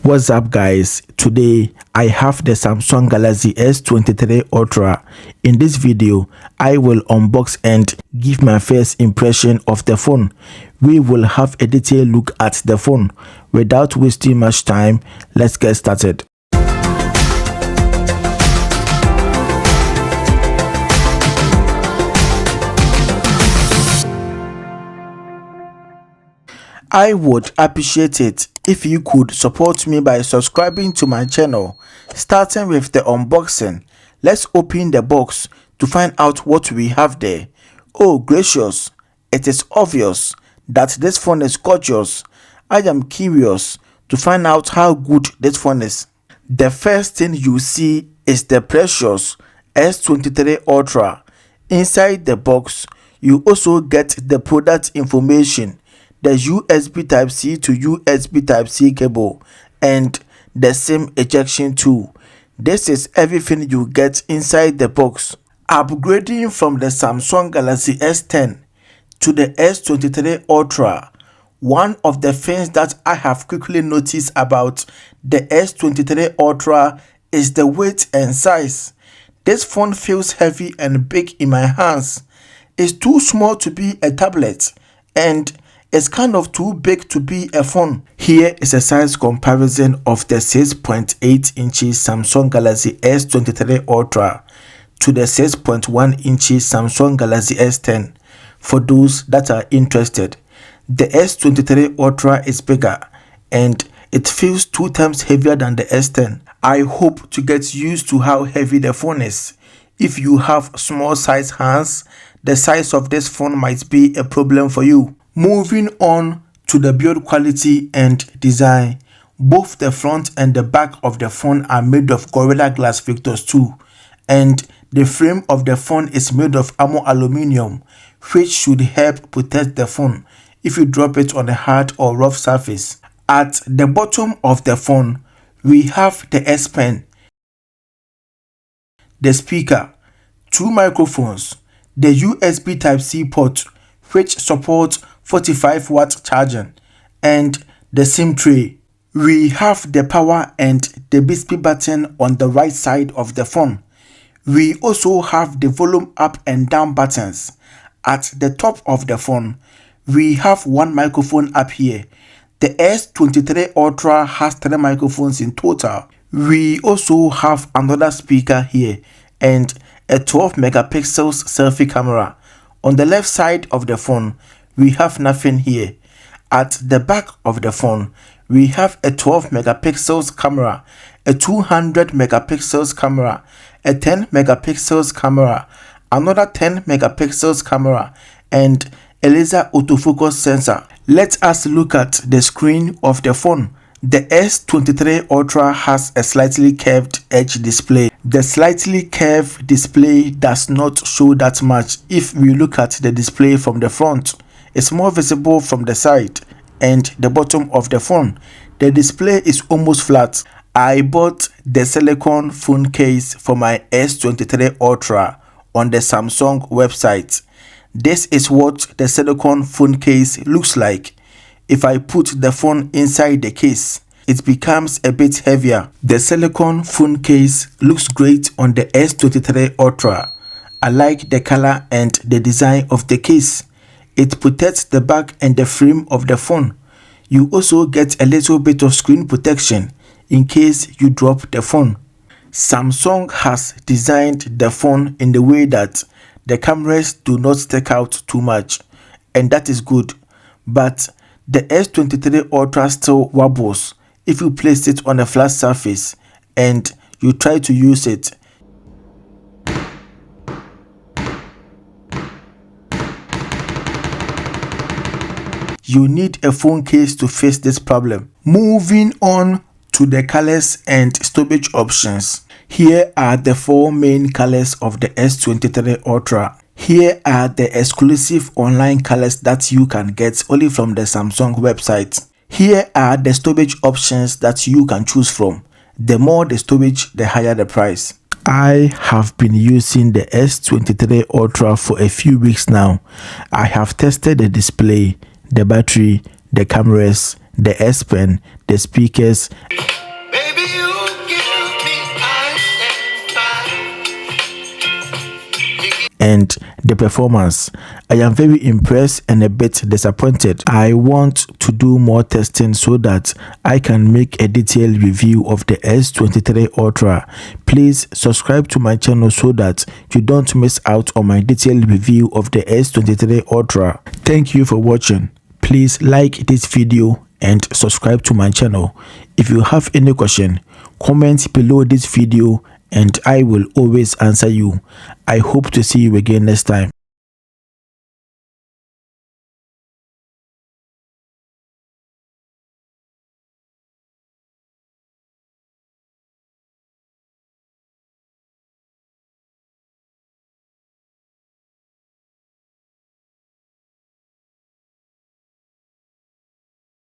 What's up guys, today I have the Samsung Galaxy S23 Ultra. In this video, I will unbox and give my first impression of the phone. We will have a detailed look at the phone. Without wasting much time, let's get started. I would appreciate it if you could support me by subscribing to my channel. Starting with the unboxing, let's open the box to find out what we have there. Oh gracious, it is obvious that this phone is gorgeous. I am curious to find out how good this phone is. The first thing you see is the precious S23 Ultra. Inside the box, you also get the product information, the USB Type-C to USB Type-C cable, and the SIM ejection tool. This is everything you get inside the box. Upgrading from the Samsung Galaxy S10 to the S23 Ultra, one of the things that I have quickly noticed about the S23 Ultra is the weight and size. This phone feels heavy and big in my hands. It's too small to be a tablet, and it's kind of too big to be a phone. Here is a size comparison of the 6.8 inches Samsung Galaxy S23 Ultra to the 6.1 inches Samsung Galaxy S10. For those that are interested, the S23 Ultra is bigger and it feels 2 times heavier than the S10. I hope to get used to how heavy the phone is. If you have small size hands, the size of this phone might be a problem for you. Moving on to the build quality and design, both the front and the back of the phone are made of Gorilla Glass Victus 2, and the frame of the phone is made of armor aluminum, which should help protect the phone if you drop it on a hard or rough surface. At the bottom of the phone, we have the S Pen, the speaker, 2 microphones, the USB Type-C port, which supports 45-watt charging, and the SIM tray. We have the power and the BSP button on the right side of the phone. We also have the volume up and down buttons. At the top of the phone, we have 1 microphone up here. The S23 Ultra has 3 microphones in total. We also have another speaker here and a 12 megapixels selfie camera. On the left side of the phone, we have nothing here. At the back of the phone, we have a 12 megapixels camera, a 200 megapixels camera, a 10 megapixels camera, another 10 megapixels camera, and a laser autofocus sensor. Let us look at the screen of the phone. The S23 Ultra has a slightly curved edge display. The slightly curved display does not show that much if we look at the display from the front. It's more visible from the side and the bottom of the phone. The display is almost flat. I bought the silicone phone case for my S23 Ultra on the Samsung website. This is what the silicone phone case looks like. If I put the phone inside the case, it becomes a bit heavier. The silicone phone case looks great on the S23 Ultra. I like the color and the design of the case. It protects the back and the frame of the phone. You also get a little bit of screen protection in case you drop the phone. Samsung has designed the phone in the way that the cameras do not stick out too much, and that is good. But the S23 Ultra still wobbles if you place it on a flat surface and you try to use it. You need a phone case to face this problem. Moving on to the colors and storage options. Here are the 4 main colors of the S23 Ultra. Here are the exclusive online colors that you can get only from the Samsung website. Here are the storage options that you can choose from. The more the storage, the higher the price. I have been using the S23 Ultra for a few weeks now. I have tested the display, the battery, the cameras, the S Pen, the speakers. and the performance. I am very impressed and a bit disappointed. I want to do more testing so that I can make a detailed review of the S23 Ultra. Please subscribe to my channel so that you don't miss out on my detailed review of the S23 Ultra. Thank you for watching. Please like this video and subscribe to my channel. If you have any question, comment below this video and I will always answer you. I hope to see you again next time.